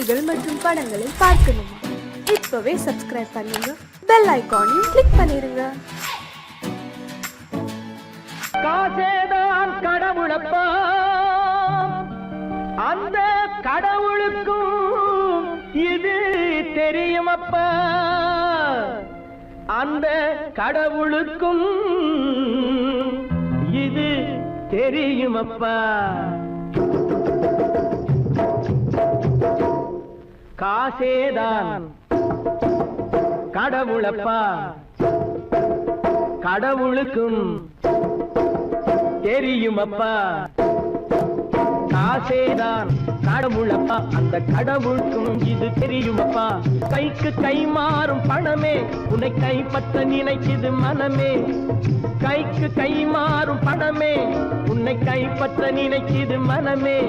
செய்திகள் மற்றும் படங்களை பார்க்கணுமா? இப்பவே சப்ஸ்கிரைப் பண்ணுங்க, பெல் ஐகானையும் கிளிக் பண்ணிருங்க. காசேதான் கடவுளப்பா, அந்த கடவுளுக்கும் இது தெரியுமப்பா, அந்த கடவுளுக்கும் இது தெரியுமப்பா. காசேதான் கடவுளப்பா, கடவுளுக்கும் தெரியுமப்பா. காசேதான் கடவுளப்பா, அந்த கடவுளுக்கும் இது தெரியுமப்பா. கைக்கு கை மாறும் பணமே உன்னை கைப்பற்ற நினைக்குது மனமே. கைக்கு கை மாறும் பணமே உன்னை கைப்பற்ற நினைக்குது மனமே.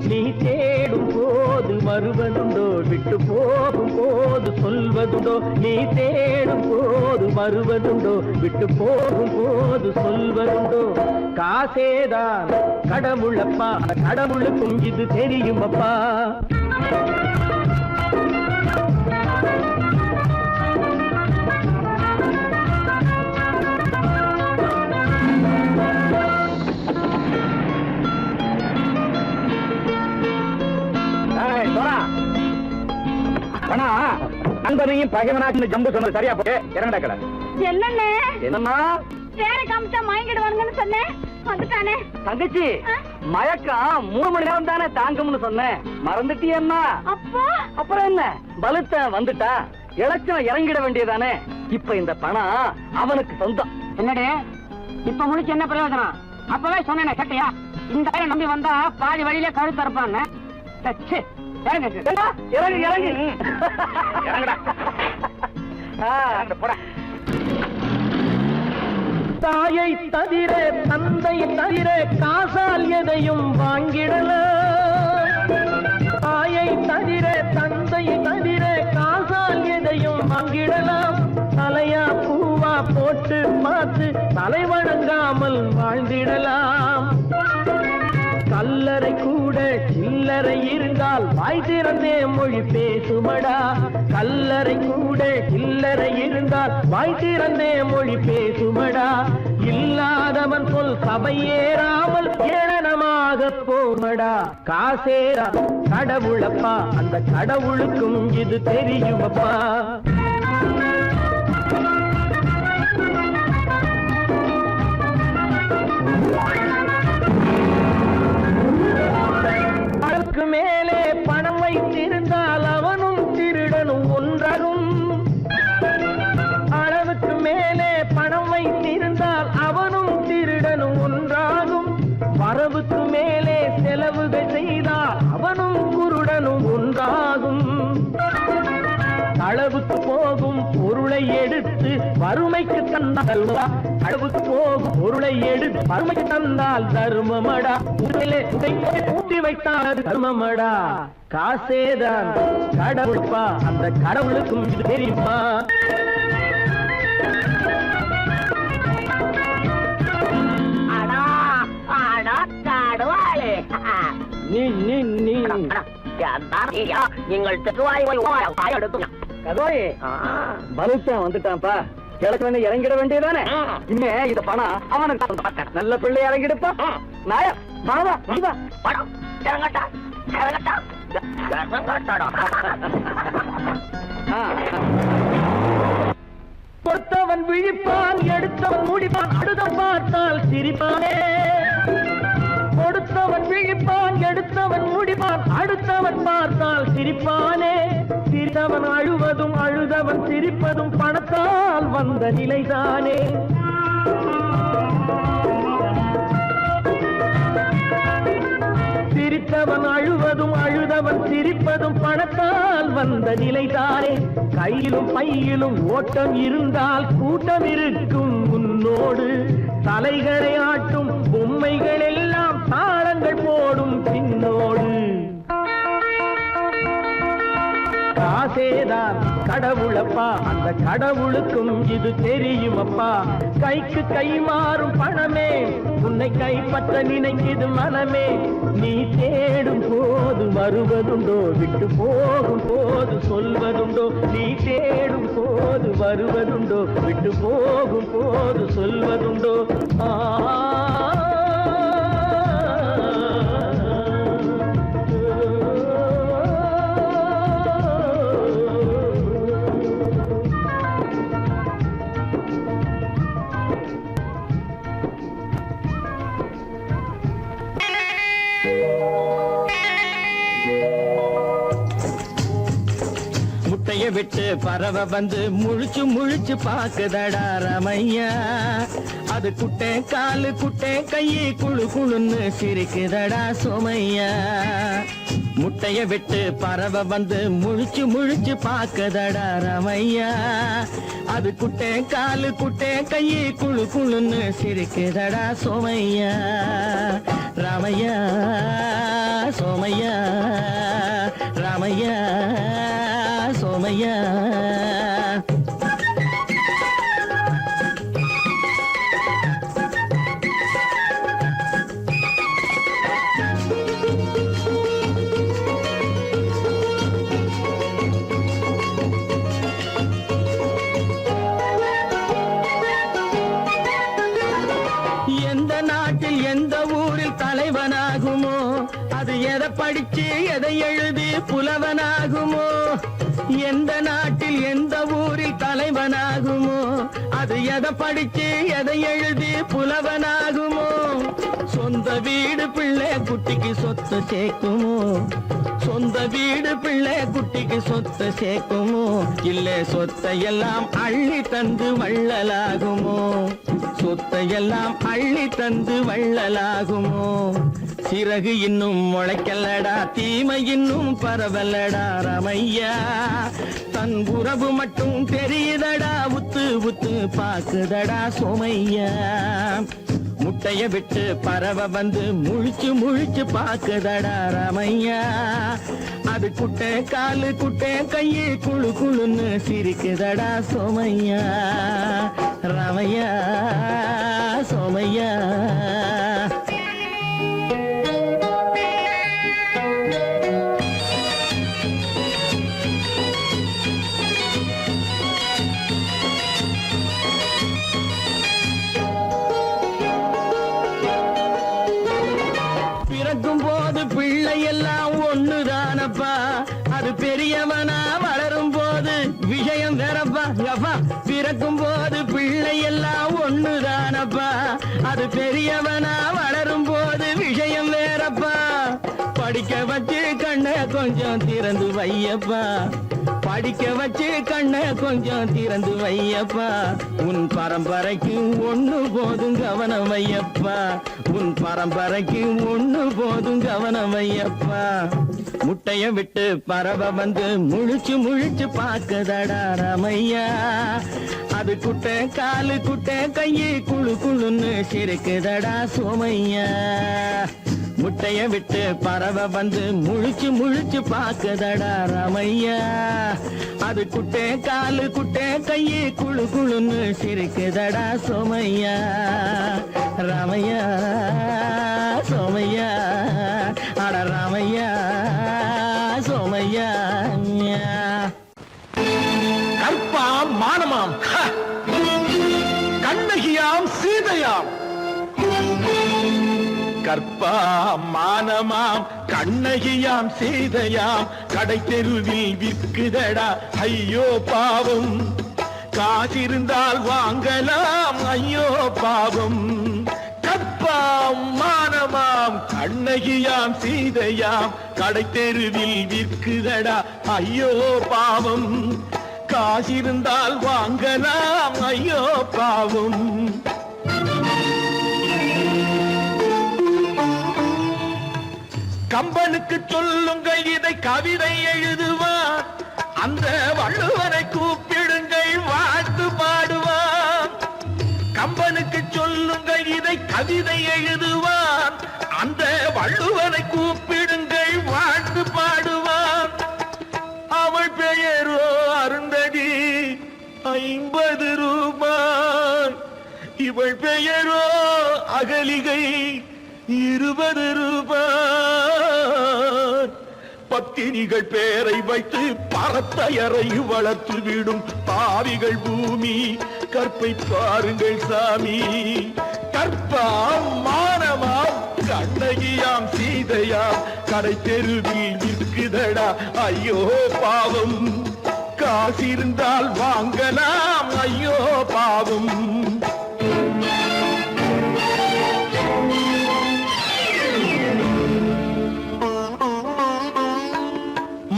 நீ தேடும் போது வருவதுண்டோ, விட்டு போகும் போது சொல்வதுண்டோ. நீ தேடும் போது வருவதுண்டோ, விட்டு போகும் போது சொல்வதுண்டோ. காசேதான் கடவுளப்பா, கடவுளுக்கும் இது தெரியுமப்பா. நண்பனையும் பகைவனாக்கு ஜம்பு சொன்னது சரியா போட்டு இறங்கடா கடை. என்னண்ணே என்னம்மா வேற காமிச்சா மயங்கிடுவானுங்கன்னு சொன்னேன், வந்துட்டானே. தங்கச்சி, மயக்கம் 3 மணி நேரம் தானே தாங்கும்னு சொன்னேன், மறந்துட்டியம்மா? அப்பா அப்புறம் என்ன, பலுத்த வந்துட்டா இலச்சம் இறங்கிட வேண்டியதானே. இப்ப இந்த பணம் அவனுக்கு சொந்தம். என்னடே இப்ப முடிச்சு என்ன பிரயோஜனம்? அப்பவே சொன்னேன் கேட்டியா? இந்த நம்பி வந்தா பாதி வழியில கழுத்து இருப்பான்னு. இறங்கு இறங்கு இறங்குடா. தாயை தவிர தந்தை தவிர காசால் எதையும் வாங்கிடலாம். தாயை தவிர தந்தை தவிர காசால் எதையும் வாங்கிடலாம். தலையா பூவா போட்டு பார்த்து தலை வணங்காமல் வாழ்ந்திடலாம். கல்லறை கூட சில்லறை இருந்தால் வாய் திறந்தே மொழி பேசுமடா. கல்லறை கூட சில்லறை இருந்தால் வாய் திறந்தே மொழி பேசுமடா. இல்லாதவன் சொல் சபையேறாமல் ஏளனமாக போமடா. காசேரா கடவுளப்பா, அந்த கடவுளுக்கும் இது தெரியுமப்பா. அதற்கு மேலே பணம் வைத்திருந்தால் அவனும் திருடனும் ஒன்றாகும். அளவுக்கு மேலே பணம் வைத்திருந்தால் அவனும் திருடனும் ஒன்றாகும். வரவுக்கு மேலே செலவுகள் செய்தால் அவனும் குருடனும் ஒன்றாகும். அளவுக்கு போகும் பொருளை எடுத்து வறுமைக்கு தந்தால் அளவுக்கு போகும் பொருளை எடுத்து வறுமைக்கு தந்தால் தர்மமடா. ஊட்டி வைத்தால் தர்மமடா. காசேதான் கடவுள்ப்பா, அந்த கடவுளுக்கும் இது தெரியுமா? நீங்கள் வந்துட்டான்ப்பா, கிழக்கு இறங்கிட வேண்டியதானே. இனிமே இந்த பணம் அவனுக்கு நல்ல பிள்ளை இறங்கிடுப்பா. நாயா மாவா பணம் இறங்கட்டா இறங்கட்டா. கொடுத்தவன் விழிப்பான், எடுத்தவன் முடிப்பான், அடுத்தவன் பார்த்தால் சிரிப்பானே. கொடுத்தவன் விழிப்பான், எடுத்தவன் முடிப்பான், அடுத்தவன் பார்த்தால் சிரிப்பானே. சிரித்தவன் அழுவதும் அழுதவன் சிரிப்பதும் பணத்தால் வந்த நிலைதானே. சிரித்தவன் அழுவதும் அழுதவன் சிரிப்பதும் பணத்தால் வந்த நிலைதானே. கையிலும் பையிலும் ஓட்டம் இருந்தால் கூட்டம் இருக்கும் உன்னோடு. தலைகளை ஆட்டும் பொம்மைகள் எல்லாம் தாளங்கள் போடும் பின்னோடு. காசேதான் கடவுளப்பா, அந்த கடவுளுக்கும் இது தெரியுமப்பா. கைக்கு கை மாறும் பணமே உன்னை கைப்பற்ற நினைக்குது மனமே. நீ தேடும் போது வருவதுண்டோ, விட்டு போகும் போது சொல்வதுண்டோ. நீ தேடும் போது வருவதுண்டோ, விட்டு போகும் போது சொல்வதுண்டோ. முட்டைய விட்டு பறவை வந்து முழிச்சு முழிச்சு பாக்குதடா ரமையா. அது குட்டை காலு குட்டை கையை குழு குழுன்னு சிரிக்குதடா சோமையா. முட்டைய விட்டு பறவை வந்து முழிச்சு முழிச்சு பாக்குதடா ரமையா. அது குட்டை காலு குட்டை கையை குழு குழுன்னு சிரிக்குதடா சோமையா. ராமையா சோமையா, ராமையா சோமையா. எந்த நாட்டில் எந்த ஊரில் தலைவனாகுமோ, அது எதை படிச்சு எதை எழுதி புலவனாகுமோ. எந்த நாட்டில் எந்த ஊரில் தலைவனாகுமோ, அது எதை படிச்சு எதை எழுதி புலவனாகுமோ. சொந்த வீடு பிள்ளை குட்டிக்கு சொத்து சேர்க்குமோ, சொந்த வீடு பிள்ளை குட்டிக்கு சொத்து சேர்க்குமோ. இல்லை சொத்தையெல்லாம் அள்ளி தந்து வள்ளலாகுமோ, சொத்தையெல்லாம் அள்ளி தந்து வள்ளலாகுமோ. சிறகு இன்னும் முளைக்கல்லடா, தீமை இன்னும் பரவலடா ரமையா. தன் உறவு மட்டும் தெரியுதடா, உத்து உத்து பாக்குதடா சோமையா. முட்டைய விட்டு பறவை வந்து முழிச்சு முழிச்சு பாக்குதடா ரமையா. அது குட்டை காலு குட்டை கையை குழு குழுன்னு சிரிக்குதடா சோமையா. ரமையா சோமையா. பிறக்கும் போது பிள்ளை எல்லாம் ஒண்ணுதானப்பா, அது பெரியவனா வளரும் போது விஷயம் வேறப்பா. அப்பா பிறக்கும் போது பிள்ளை எல்லாம் ஒண்ணுதானப்பா, அது பெரியவனா வளரும் போது விஷயம் வேறப்பா. படிக்க வச்சு கண்ணை கொஞ்சம் திறந்து வையப்பா, படிக்க வச்சு கண்ணை கொஞ்சம் திறந்து வையப்பா. உன் பரம்பரைக்கு ஒண்ணு போதும் கவனம் வையப்பா, உன் பரம்பரைக்கு ஒண்ணு போதும் கவனம் வையப்பா. முட்டைய விட்டு பறவை வந்து முழிச்சு முழிச்சு பாக்குதடா ரமையா. அது குட்டை காலு குட்டை கையை குழு குழுன்னு சிரிக்குதடா சோமையா. முட்டைய விட்டு பறவை வந்து முழிச்சு முழிச்சு பாக்குதடா ரமையா. அது குட்டை காலு குட்டை கையை குழு குழுன்னு சிரிக்குதடா சோமையா. ராமையா சோமையா, அட ராமையா சோமையா. கற்பாம் மானமாம், கண்ணகியாம் சீதையாம். கற்பாம் மானமாம் கண்ணகியாம் சீதையாம், கடை தெருவில் விற்குதடா ஐயோ பாவம். காசிருந்தால் வாங்கலாம் ஐயோ பாவம். கற்பாம் மானமாம் கண்ணகியாம் சீதையாம், கடை தெருவில் விற்குதடா ஐயோ பாவம். காசிருந்தால் வாங்கலாம் ஐயோ பாவம். கம்பனுக்கு சொல்லுங்கள் இதை கவிதை எழுதுவான், அந்த வள்ளுவனை கூப்பிடுங்கள் வாழ்த்து பாடுவான். கம்பனுக்கு சொல்லுங்கள் இதை கவிதை எழுதுவான், அந்த வள்ளுவனை கூப்பிடுங்கள் வாழ்த்து பாடுவான். அவள் இவள் பெயரோ அகலிகை 20 ரூபாய். பத்தினிகள் பேரை வைத்து பரத்தையறை வளர்த்து விடும் பாவிகள் பூமி. கற்பை பாருங்கள் சாமி, கற்பாம் மானமாம் கண்ணகியாம் சீதையாம் கடை தெருவில் நிற்குதடா ஐயோ பாவம். காசிருந்தால் வாங்கலாம் ஐயோ பாவம்.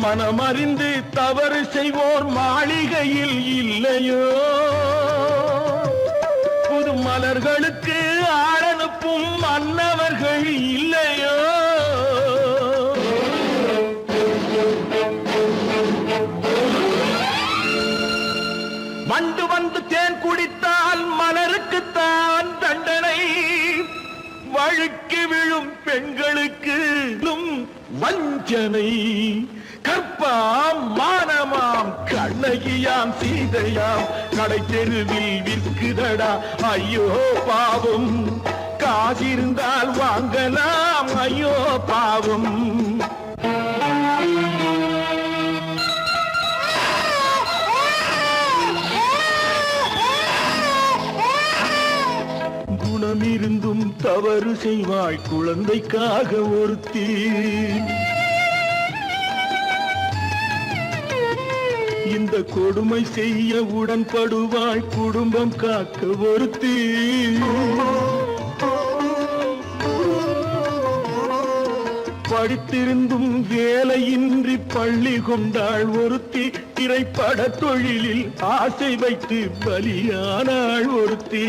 மனமறிந்து தவறு செய்வோர் மாளிகையில் இல்லையோ, புது மலர்களுக்கு ஆளனுப்பும் மன்னவர்கள் இல்லையோ. வண்டு வந்து தேன் குடித்தால் மலருக்குத்தான் தண்டனை. வழுக்கி விழும் பெண்களுக்கு வஞ்சனை. கற்பாம் மானமாம் கண்ணகியாம் சீதையாம் கடை தெருவில் விற்குதடா ஐயோ பாவம். காசிருந்தால் வாங்கலாம் ஐயோ பாவம். குணமிருந்தும் தவறு செய்வாய் குழந்தைக்காக ஒருத்தி. இந்த கொடுமை செய்ய உடன்படுவாய் குடும்பம் காக்க ஒருத்தி. படித்திருந்தும் வேலையின்றி பள்ளி கொண்டாள் ஒருத்தி. திரைப்பட தொழிலில் ஆசை வைத்து பலியானாள் ஒருத்தி.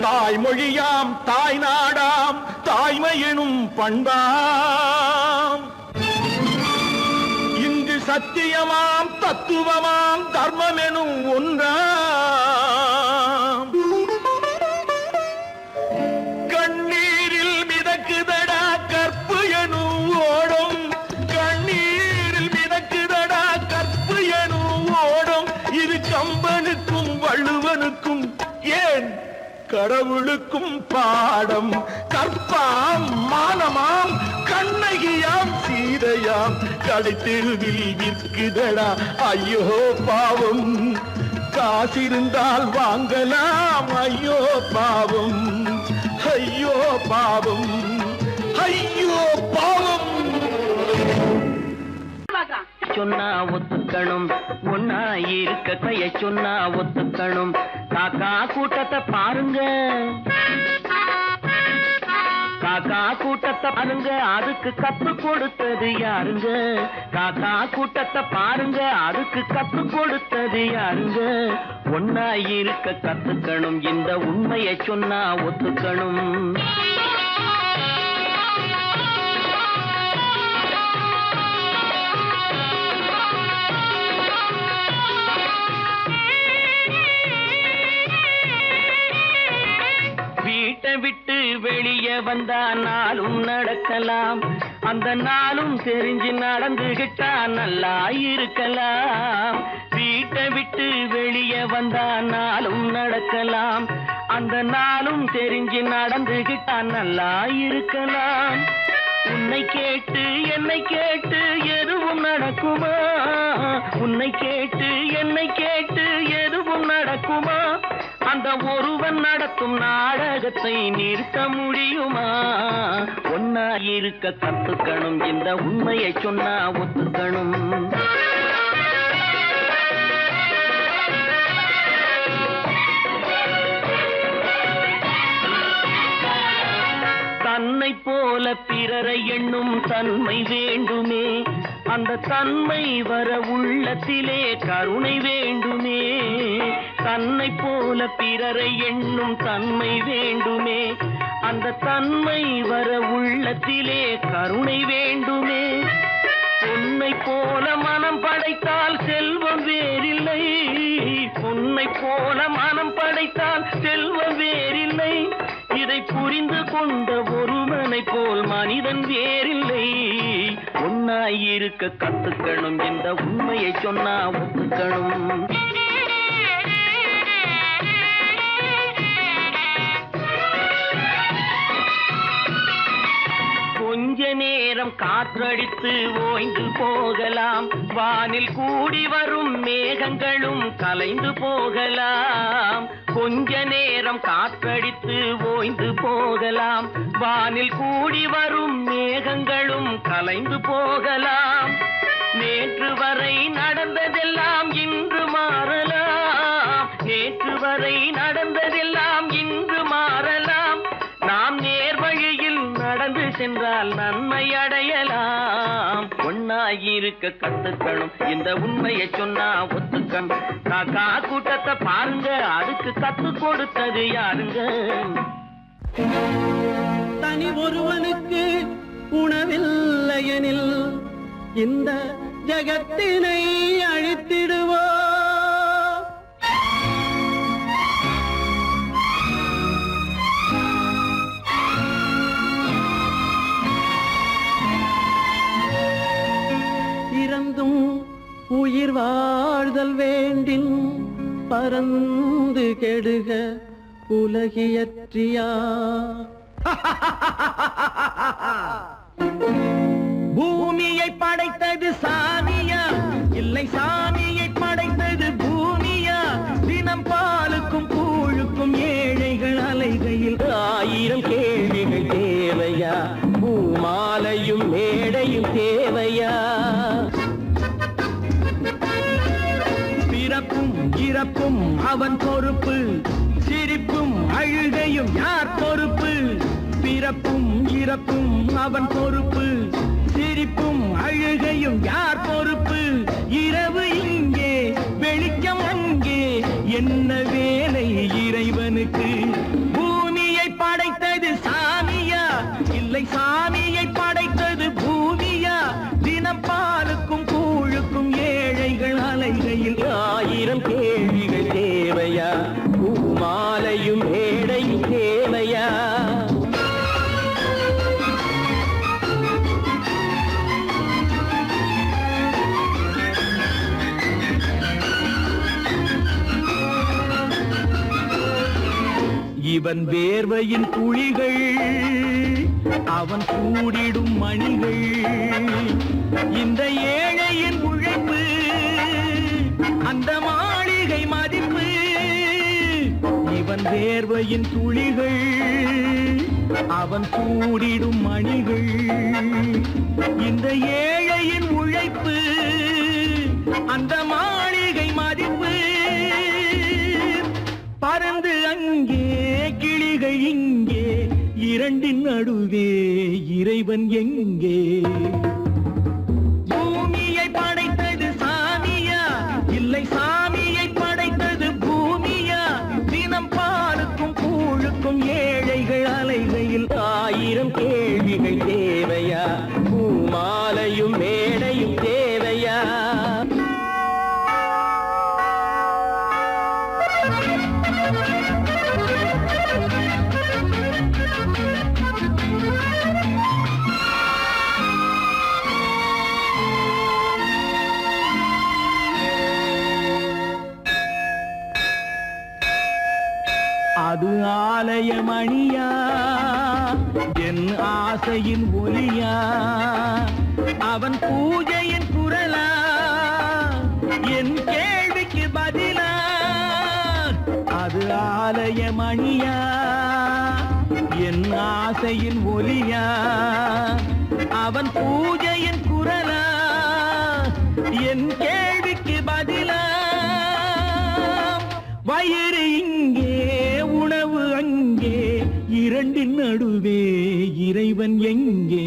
தாய்மொழியாம் தாய் நாடாம் தாய்மை எனும் பண்பாம். இங்கு சத்தியமாம் தத்துவமாம் தர்மம் எனும் ஒன்றாம். கண்ணீரில் மிதக்குதடா கற்பு எனும் ஓடும். கண்ணீரில் மிதக்குதடா கற்பு எனும் ஓடும். இது கம்பனுக்கும் வள்ளுவனுக்கும் ஏன் கடவுளுக்கும் பாடம். கற்பாம் மானமாம் கண்ணகியாம் சீதையாம் கடை தெருவில் விற்குதடா ஐயோ பாவம். காசிருந்தால் வாங்கலாம் ஐயோ பாவம். ஐயோ பாவம், ஐயோ பாவம். சொன்னா ஒத்துக்கணும், ஒன்னா இருக்க கைய சொன்னா ஒத்துக்கணும். காக்கா கூட்டத்தை பாருங்க, காக்கா கூட்டத்தை பாருங்க, அதுக்கு கத்து கொடுத்தது யாருங்க? காக்கா கூட்டத்தை பாருங்க, அதுக்கு கத்து கொடுத்தது யாருங்க? ஒன்னா இருக்க கத்துக்கணும், இந்த உண்மையை சொன்னா ஒத்துக்கணும். வீட்டை விட்டு வெளியே வந்தா நாளும் நடக்கலாம், அந்த நாளும் தெரிஞ்சு நடந்துகிட்டா நல்லா இருக்கலாம். வீட்டை விட்டு வெளியே வந்தா நாளும் நடக்கலாம், அந்த நாளும் தெரிஞ்சு நடந்துகிட்டா நல்லா இருக்கலாம். உன்னை கேட்டு என்னை கேட்டு எதுவும் நடக்குமா? உன்னை கேட்டு என்னை கேட்டு எதுவும் நடக்குமா? அந்த ஒருவன் நடத்தும் நாடகத்தை நிறுத்த முடியுமா? ஒன்னா இருக்க கத்துக்கணும், இந்த உண்மையை சொன்னா ஒத்துக்கணும். தன்னை போல பிறரை எண்ணும் தன்மை வேண்டுமே, அந்த தன்மை வர உள்ளத்திலே கருணை வேண்டுமே. தன்னை போல பிறரை எண்ணும் தன்மை வேண்டுமே, அந்த தன்மை வர உள்ளத்திலே கருணை வேண்டுமே. பொன்னை போல மனம் படைத்தால் செல்வம் வேறில்லை, பொன்னை போல மனம் படைத்தால் செல்வம் வேறில்லை. இதை புரிந்து கொண்ட ஒருவனை போல் மனிதன் வேறில்லை. ஒன்னாயிருக்க கத்துக்கணும், இந்த உண்மையை சொன்னா ஒத்துக்கணும். நேரம் காற்றடித்து ஓய்ந்து போகலாம், வானில் கூடி வரும் மேகங்களும் கலைந்து போகலாம். கொஞ்ச நேரம் காற்றடித்து ஓய்ந்து போகலாம், வானில் கூடி வரும் மேகங்களும் கலைந்து போகலாம். நேற்று வரை நடந்ததெல்லாம் இன்று மாறலாம், நேற்று வரை நடந்ததெல்லாம் இன்று மாறலாம். நாம் நேர் வழியில் நடந்து சென்றால் நன்மை அடையலாம். ஒன்னாயிருக்க கத்துக்கணும், இந்த உண்மையை சொன்னா ஒத்துக்கணும். காக்கா கூட்டத்தை பாருங்க, அதுக்கு கத்து கொடுத்தது யாருங்க? தனி ஒருவனுக்கு உணவில்லையெனில் இந்த ஜகத்தினை அழித்திடுவோ. இறந்தும் உயிர் வாழ்தல் வேண்டின் பறந்து கெடுக உலகியற்றியா. பூமியை படைத்தது சாமியா, இல்லை சாமியை படைத்தது பூமியா? தினம் பாலுக்கும் கூழுக்கும் ஏழைகள் அலைகையில் 1000 கேள்விகள் தேவையா? பூமாலையும் மேடையும் தேவையா? பிறப்பும் இறப்பும் அவன் பொறுப்பு, சிரிப்பும் அழுகையும் யார் பொறுப்பு? பிறப்பும் இறப்பும் அவன் பொறுப்பு, சிரிப்பும் அழுகையும் யார் பொறுப்பு? இரவு இங்கே வெளிச்சம் அங்கே, என்ன வேலை இறைவனுக்கு? பூமியை படைத்தது சாமியா, இல்லை சாமியை படைத்தது பூமியா? தினம் பாலுக்கும் கூழுக்கும் ஏழைகள் அலைகையில் 1000 கேள்விகள் தேவையா? பூமாலையும் மேடையும் தேவையா? இவன் வேர்வையின் குழிகள், அவன் கூடிடும் மணிகள், இந்த ஏழையின் உழைப்பு, அந்த மாளிகை மதிப்பு. இவன் வேர்வையின் துளிகள், அவன் கூடிடும் மணிகள், இந்த ஏழையின் உழைப்பு, அந்த மாளிகை மதிப்பு. பறந்து அங்கே கிளிகள் இங்கே, இரண்டின் நடுவே இறைவன் எங்கே? பூமியை படைத்தது சாமியா, இல்லை சாமியை படைத்தது பூமியா? தினம் பாலுக்கும் கூழுக்கும் ஏழைகள் அலைகையில் 1000 கேள்விகள் தேவையா? பூமாலையும் மேடையும் தேவையா? அது ஆலய மணியா, என் ஆசையின் ஒலியா? அவன் பூஜையின் குரலா, என் கேள்விக்கு பதிலா? அது ஆலய மணியா, என் ஆசையின் ஒலியா? அவன் பூஜையின் குரலா, என் கேள்விக்கு பதிலா? வயிறு இங்கே உணவு அங்கே, இரண்டின் நடுவே இறைவன் எங்கே?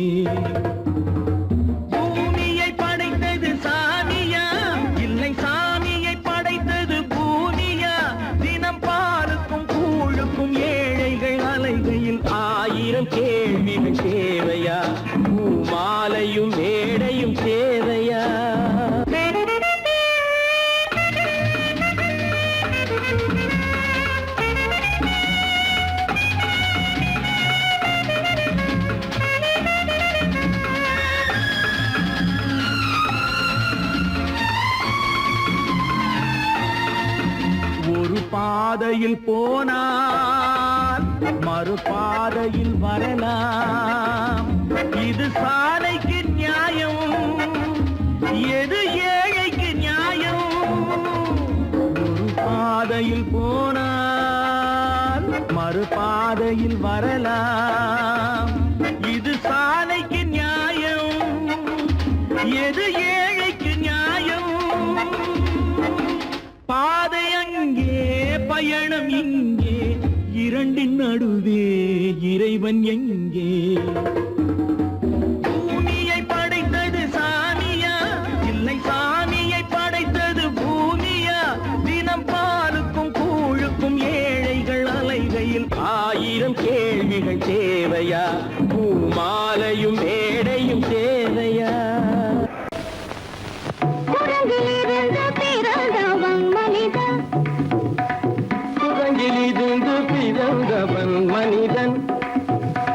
பூமியை படைத்தது சாமியா, இல்லை சாமியை படைத்தது பூமியா? தினம் பாலுக்கும் கூழுக்கும் ஏழைகள் அலைகையில் 1000 கேள்விகள் தேவையா? பூமாலையும் மேடையும் தேவையா? பாதையில் போனால் மறுபாதையில் வரலாம், இது சாலைக்கு நியாயம், எது ஏழைக்கு நியாயம்? ஒரு பாதையில் போனால் மறுபாதையில் வரலாம். இது சாலைக்கு நியாயம், எது ஏழைக்கு நியாயம்? பாதை அங்கே, பயணம் இங்கே, இரண்டின் நடுவே இறைவன் எங்கே? பூமியை படைத்தது சாமியா, இல்லை சாமியை படைத்தது பூமியா? தினம் பாலுக்கும் கூழுக்கும் ஏழைகள் அலைகையில் 1000 கேள்விகள் தேவையா? பூமாலையும் மேடையும் தேவையா? குரங்கிலிருந்து பிறந்தவன் மனிதன், குரங்கிலிருந்து பிறந்தவன் மனிதன்,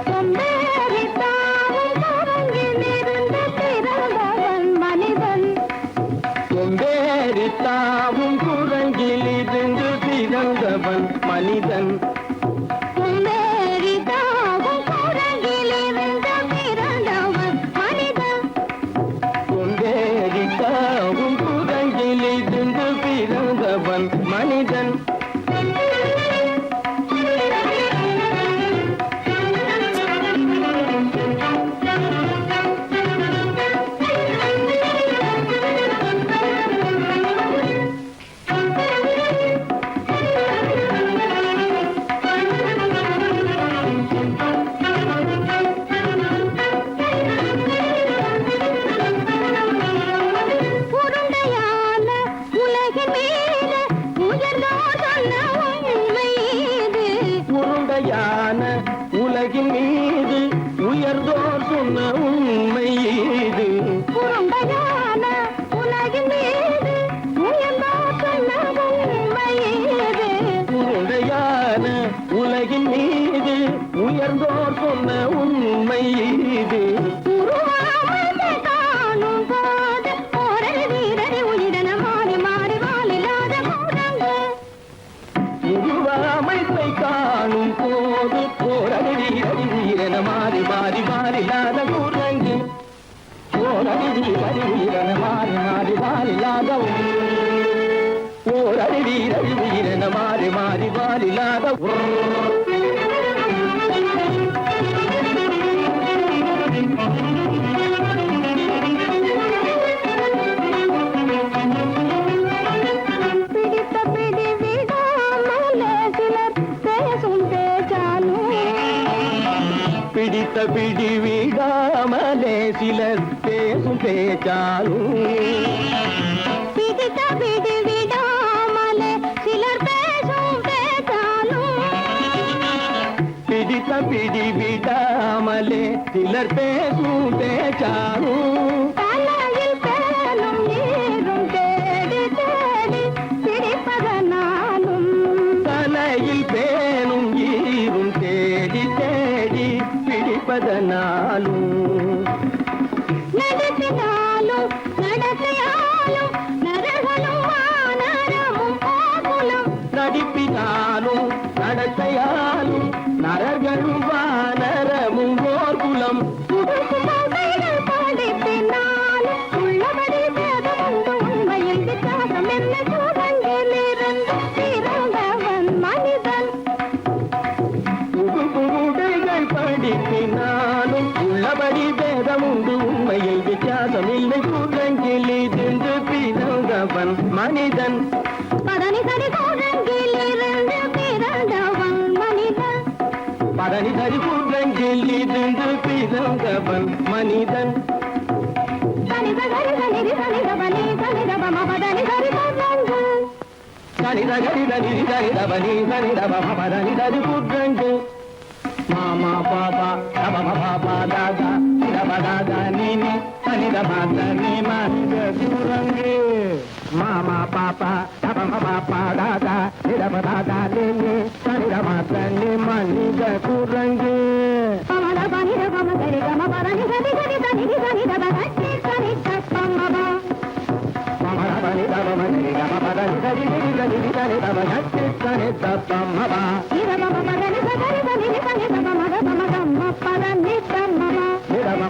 கொம்பேறித்தாவும் குரங்கிலிருந்து பிறந்தவன் மனிதன், கொம்பேறித்தாவும் குரங்கிலிருந்து பிறந்தவன் மனிதன், கொம்பேறித்தாவும் குரங்கிலிருந்து பிறந்தவன் மனிதன், கொம்பேறித்தாவும் குரங்கிலிருந்து பிறந்தவன் மனிதன். உருண்டையான உலகின் மீது உயர்ந்தோர் சொன்ன உண்மை இது. உருண்டையான உலகின் மீது உயர்ந்தோர் சொன்ன உண்மை இது. உருண்டையான உலகின் மீது உயர்ந்தோர் சொன்ன உண்மை இது. உருண்டையான உலகின் மீது உயர்ந்தோர் சொன்ன உண்மை இது. உருவாமையை காணும் போது ஓரடி வீரடி உயிரென மாறி மாறி வாலில்லாத குரங்கு. உருவமைப்பை காணும் போது போரடி வீரடி வீரன மாறி மாறி மாறில்லாத குரங்கு. போரடி வீரடி வீரன மாறி மாறி மாறில்லாத போரடி வீரடி வீரன மாறி மாறி மாறில்லாத பிடித்த பிடி விடாமலே சிலர் பேசும் பேச்சாலும், பிடித்த பிடி விடாமலே சிலர் பேசும் பேச்சாலும், பிடித்த பிடி விடாமலே சிலர் பேசும் பேச்சாலும், பிடித்த பிடி விடாமலே சிலர் பேசும் பேச்சாலும், தலையில் பேனும் நீரும் தேடி தேடி பிடிப்பதனாலும், தலையில் பேணும் ஈரும் தேடி தேடி பிடிப்பதனாலும், நடத்தினாலும் நடத்தையாலும் நரகளும் வானரமும் கோகுலம், நடிப்பினாலும் நடத்தையாலும் நரர்களும் வானரமும் ஓர் குலம். புதுக்கும் பகைகள் படிப்பினாலும் உள்ளபடி வேதமுண்டு உண்மையில் வித்தியாசம் என்ன குரங்கிலிருந்து பிறந்தவன் மனிதன். புகுடைகள் படிப்பினாலும் உள்ளபடி பேதமுண்டு உண்மையை வித்தியாசம் இல்லை. குரங்கிலிருந்து பிறந்தவன் மனிதன், பதனி சரி குரங்கிலிருந்து பிறந்தவன் மனிதன், பதனி சரி குரங்கிலிருந்து பிறந்தவன் மனிதன். தனித கரித நிதி தனித பனி தனித பம பதனி சரி குரங்கு, சனித கரித நிதி சரித பனி சரித பம பதனி சரி குரங்கு. மாமா பாபா தபம பாபா தாதா தப தாதா நீனி சனித மாத நீ மனித குரங்கு. மாமா பாப்பா தபம பாப்பா தாதா நிதப தாதா நீனி சனித மாத நீ மனித குரங்கு. பமத பனித பம சரி கம பதனி சரி சரி தனிதி தனித பதனி சரி தப்பமப, பமத பனி தபம சரி கம பதனி சரி நிதி சரி தப சரி சரி தப்பமப. இத பம பதனி சரி தனிதி தனித பமத பம கம்ம பதனி தம்மப, நிதப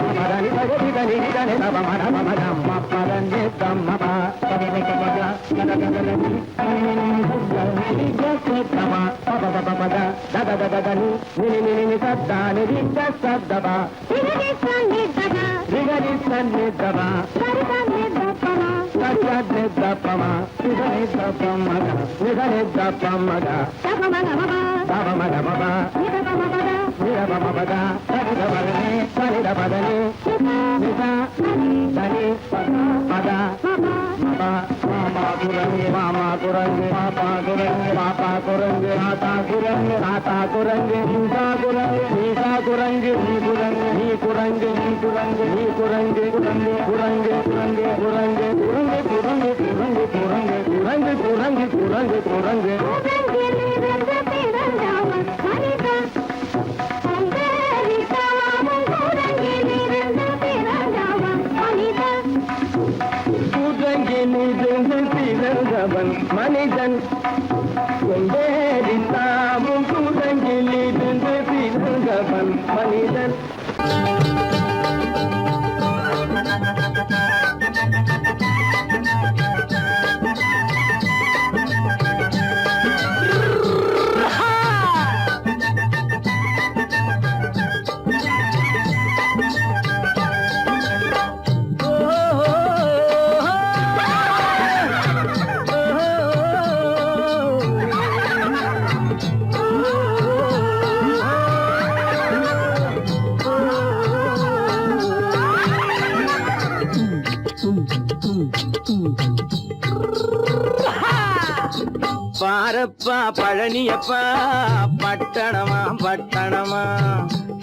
மனிதன் கொண்டேறித்தாமும் கூடங்கிலிருந்து பிறந்தவன் மனிதன். பாரப்பா பழனியப்பா பட்டணமா பட்டணமா,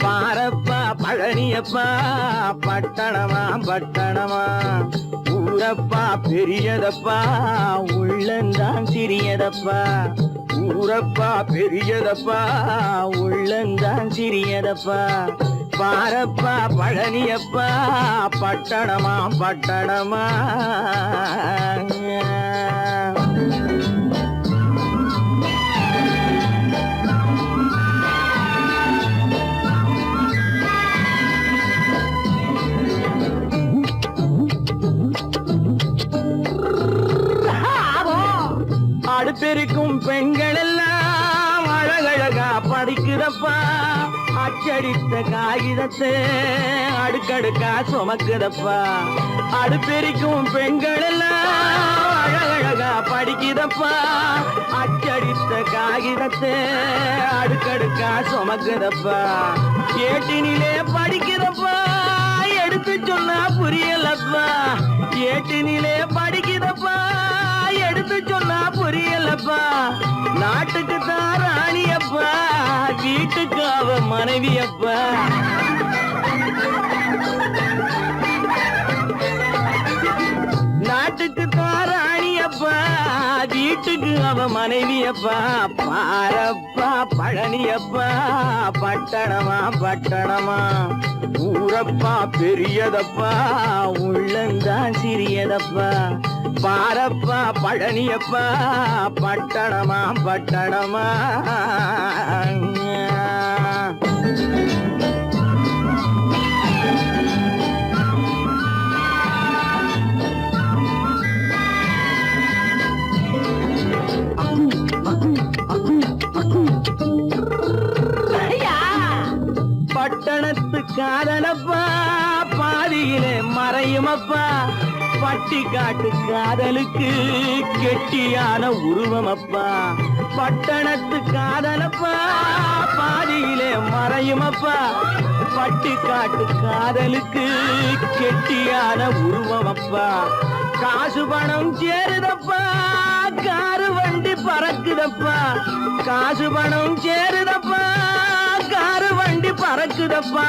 பாரப்பா பழனியப்பா பட்டணமா பட்டணமா, ஊரப்பா பெரியதப்பா உள்ளந்தான் சிறியதப்பா, ஊரப்பா பெரியதப்பா உள்ளந்தான் சிறியதப்பா, பாரப்பா பழனியப்பா பட்டணமா பட்டணமா. அடுப்பெருக்கும் பெண்கள் எல்லாம் அழகழகா படிக்கிறப்பா, அச்சடித்த காகிதத்தை அடுக்கடுக்கா சுமக்குதப்பா, அடுப்பெருக்கும் பெண்கள் எல்லாம் அழகழகா படிக்கிறப்பா, அச்சடித்த காகிதத்தை அடுக்கடுக்கா சுமக்குதப்பா, ஏட்டினிலே படிக்கிறப்பா எடுத்து சொன்னா புரியலப்பா, ஏட்டினிலே படிக்கிறப்பா எடுத்து சொன்னா புரியலப்பா, நாட்டுக்கு தான் ராணியப்பா வீட்டுக்கு அவ மனைவியப்பா, நாட்டுக்கு தான் ராணியப்பா வீட்டுக்கு அவ மனைவியப்பா, பாரப்பா பழனியப்பா பட்டணமா பட்டணமா, ஊரப்பா பெரியதப்பா உள்ளந்தான் சிறியதப்பா, பாரப்பா பழனியப்பா பட்டணமா பட்டணமா. பட்டணத்து காதலப்பா பாதியிலே மறையுமப்பா, பட்டி காட்டு காதலுக்கு கெட்டியான உருவமப்பா, பட்டணத்து காதலப்பா பாதியிலே மறையுமப்பா, பட்டி காட்டு காதலுக்கு கெட்டியான உருவமப்பா, காசு பணம் சேருதப்பா காரு வண்டி பறக்குதப்பா, காசு பணம் சேருதப்பா காரு வண்டி பறக்குதப்பா,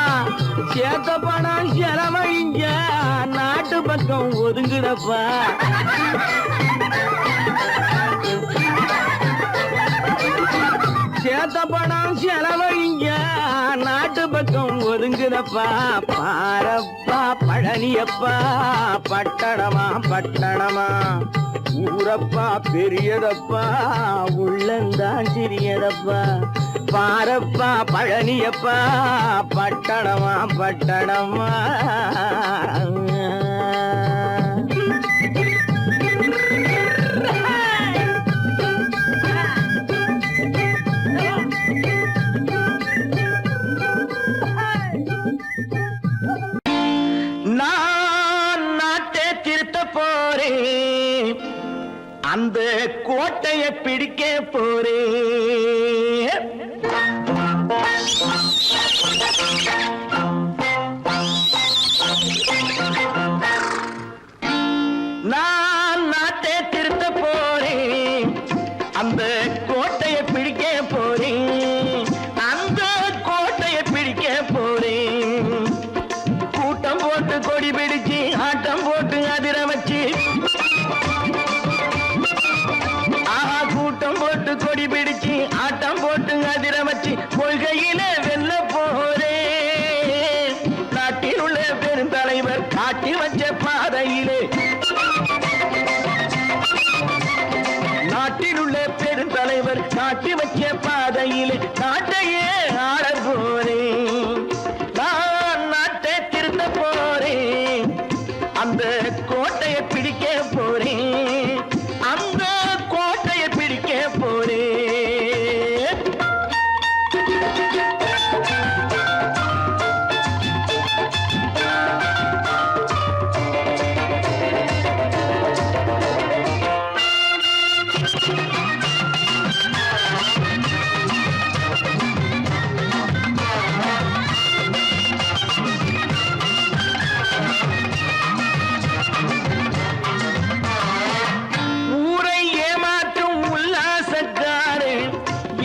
சேத்த பணம் செலவழிஞ்ச நாட்டு பக்கம் ஒதுங்குதப்பா, சேத்த பணம் செலவழிஞ்ச நாட்டு பக்கம் ஒதுங்குதப்பா, பாரப்பா பழனியப்பா பட்டணமா பட்டணமா, ஊரப்பா பெரியதப்பா உள்ளந்தான் சிறியதப்பா, பாரப்பா பழனியப்பா பட்டணமா பட்டணமா. போறேன், அந்த கோட்டையை பிடிக்க போறேன். நான் நாட்டை திருத்த போறேன், அந்த கோட்டையை பிடிக்க போறேன், அந்த கோட்டையை பிடிக்க போறேன். கூட்டம் போட்டு கொடி பிடிச்சு ஆட்டம் போட்டு அதிர வச்சு, ஆஹா கூட்டம் போட்டு கொடி பிடிச்சு ஆட்டம் போட்டு அதிர வச்சு கொள்கையில வெல்ல போறேன். நாட்டில் உள்ள பெருந்தலைவர் காட்டி வச்ச பாதையிலே, நாட்டில் உள்ள பெருந்தலைவர் காட்டி வச்ச பாதையிலே நாட்டையே ஆள போறேன். நான் நாட்டை திருத்த போறேன், அந்த கோட்டையை பிடிக்க போறேன், அந்த கோட்டையை பிடிக்க போறேன். ஊரை ஏமாற்றும் உல்லாசக்காரே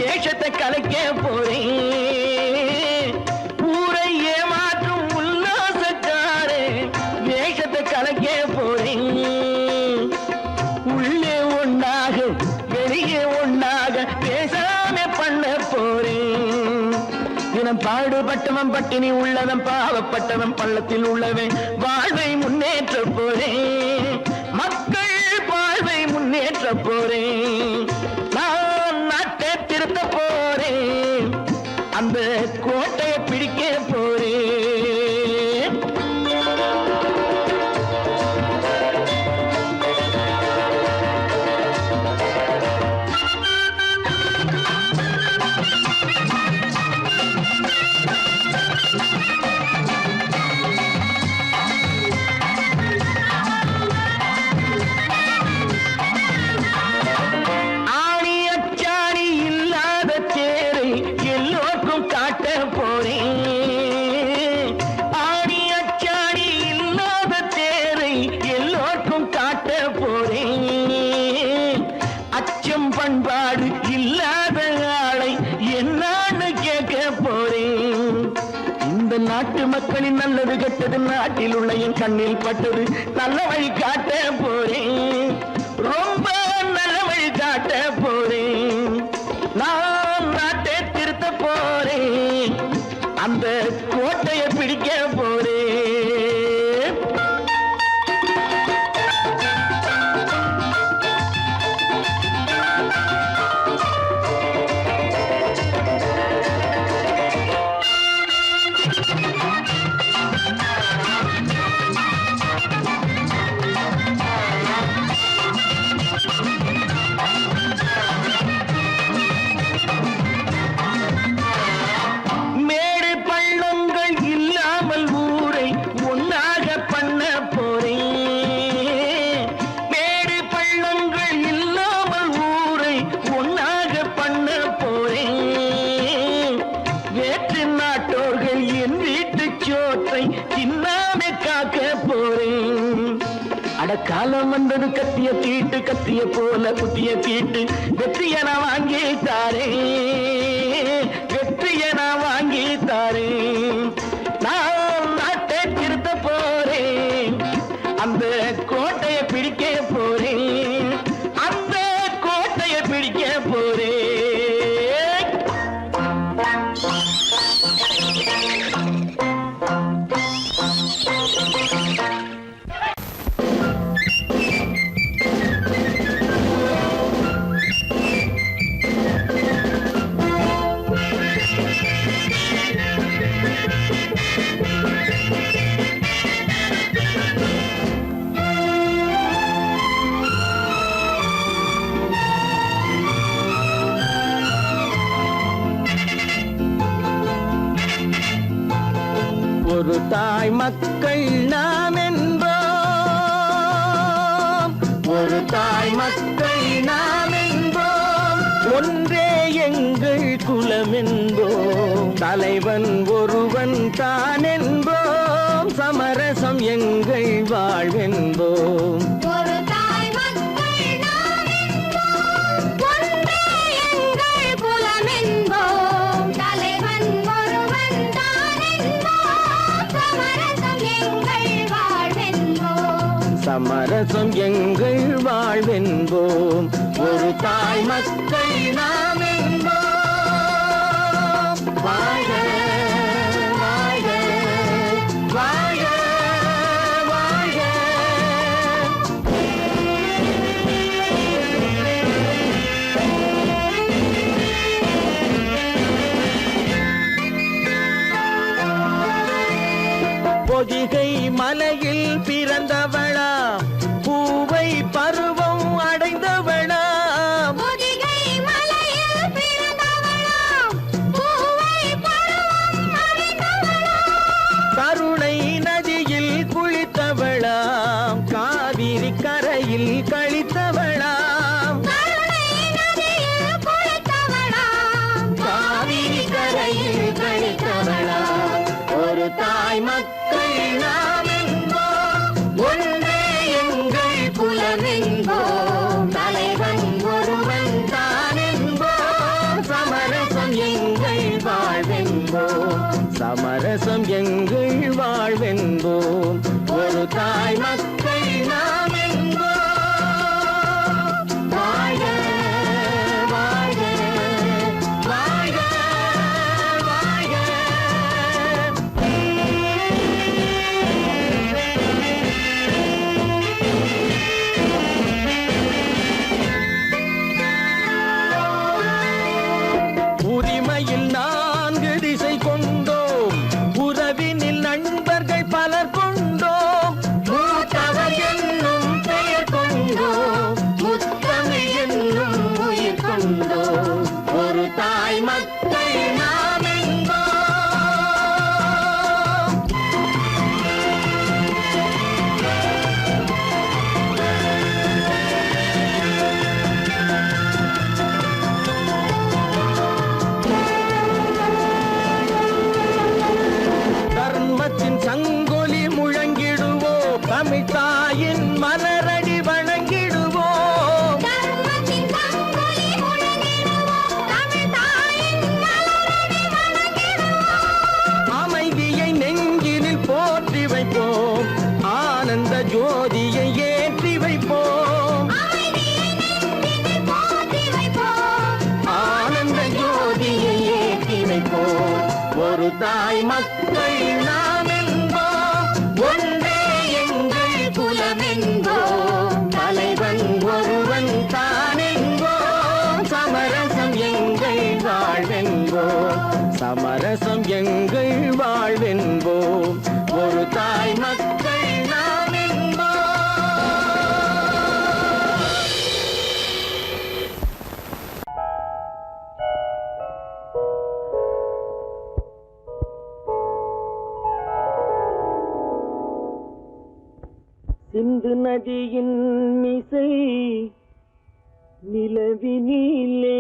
ஏஷத்தை கலைக்க போறேன். ஊரை ஏமாற்றும் உல்லாசக்காரே ஏஷத்தை கலைக்க போறேன். உள்ளே ஒண்ணாக வெளியே ஒண்ணாக பேசாம பண்ண போறேன். தினம் பாடுபட்டவன் பட்டினி உள்ளவன் பாவப்பட்டவன் பள்ளத்தில் உள்ளவன் வாழ்வை முன்னேற்ற போறேன். மக்கள் வாழ்வை முன்னேற்ற போறேன். நான் நாட்டை திருத்த போறேன், அந்த கோட்டையை பிடிக்க போறேன். ஆணி அச்சாணி இல்லாத தேரை எல்லோருக்கும் காட்ட போறேன். ஆணி அச்சாணி இல்லாத தேரை எல்லோருக்கும் காட்ட போறேன். அச்சம் பண்பாடு இல்லாத ஆளை என்னான்னு கேட்க போறேன். இந்த நாட்டு மக்களின் நல்லது கெட்டது நாட்டில் உள்ள என் கண்ணில் பட்டது நல்ல வழி காட்ட போறேன். ரொம்ப நல்ல வழி காட்ட போறேன். நான் நாட்டை திருத்த போறேன், அந்த கோட்டையை பிடிக்க போறேன். மேடு பள்ளங்கள் இல்லாமல் ஊரை ஒன்னாக பண்ண போறேன். மேடு பள்ளங்கள் இல்லாமல் ஊரை ஒன்னாக பண்ண போறேன். வேற்று நாட்டோர்கள் என் வீட்டு சோற்றை தின்னாம காக்க போறேன். அடக்காலம் வந்தது கத்திய தீட்டு, கத்திய போல குத்திய தீட்டு வெற்றிய நான் வாங்கி தாரேன், வெற்றிய நான் வாங்கி தாரேன். நான் நாட்டை திருத்த போறேன், அந்த கோட்டையை பிடிக்க போறேன், அந்த கோட்டையை பிடிக்க போறேன். ஒரு தாய் மக்கள் நாம் என்போம், ஒரு தாய் மக்கள் நாம் என்போம், ஒன்றே எங்கள் குலம் என்போம், தலைவன் ஒருவன் தான் என்போம், சமரசம் எங்கள் வாழ்வென்போம். ஒரு தாய் மக்கள் நாம் என்போம், ஒன்றே எங்கள் குலம் என்போம், தலைவன் ஒருவன் தான் என்போம், சமரசம் எங்கள் வாழ்வென்போம். சமரசம் எங்கள் வாழ்வென்போம். ஒரு தாய் மக்கள் நாம் என்போம். வாழ்க வாழ்க வாழ்க வாழ்க. பொதிகை மலையில் பிறந்தவளா, பூவை பருவம் அடைந்தவளா, பொதிகை மலையில் பிறந்தவளாம், பூவை பருவம் அடைந்தவளாம், கருணை நதியில் குளித்தவளாம், காவிரி கரையில் கழித்தவளாம், கருணை நதியில் குளித்தவளாம், காவிரி கரையில் கழித்தவளாம். ஒரு தாய் மக்கள் நாம் என்போம், ஒன்றே எங்கள் குலம் என்போம், தலைவன் ஒருவன் தான் என்போம், சமரசம் எங்கள் வாழ்வென்போம், சமரசம் எங்கள் வாழ்வென்போம். ஒரு தாய் மக்கள் நாம் என்போம். வாழ்க வாழ்க வாழ்க வாழ்க. உரிமையில் 4 திசை கொண்டோம், உறவினில் நண்பர்கள் பலர் கொண்டோம், மூத்தவர் என்னும் பெயர் கொண்டோம், முத்தமிழ் என்னும் உயிர் கொண்டோம். ஒரு தாய் மக்கள் நாம் என்போம். தர்மத்தின் சங்கொலி முழங்கிடுவோம், தமிழ் தாயின் மலரடி வணங்கிடுவோம், தர்மத்தின் சங்கொலி முழங்கிடுவோம், தமிழ் தாயின் மலரடி வணங்கிடுவோம், அமைதியை நெஞ்சினில் போற்றி வைப்போம், ஆனந்த ஜோதியை ஏற்றி வைப்போம், அமைதியை நெஞ்சினில் போற்றி வைப்போம், ஆனந்த ஜோதியை ஏற்றி வைப்போம். ஒரு தாய் மக்கள் நாம் என்போம், ஒன்றே எங்கள் குலம் என்போம், தலைவன் ஒருவன் தான் என்போம், சமரசம் எங்கள் வாழ்வென்போம், சமரசம் எங்கள் வாழ்வென்போம். ஒரு தாய் மக்கள் நாம் என்போம். சிந்து நதியின் மிசை நிலவினிலே,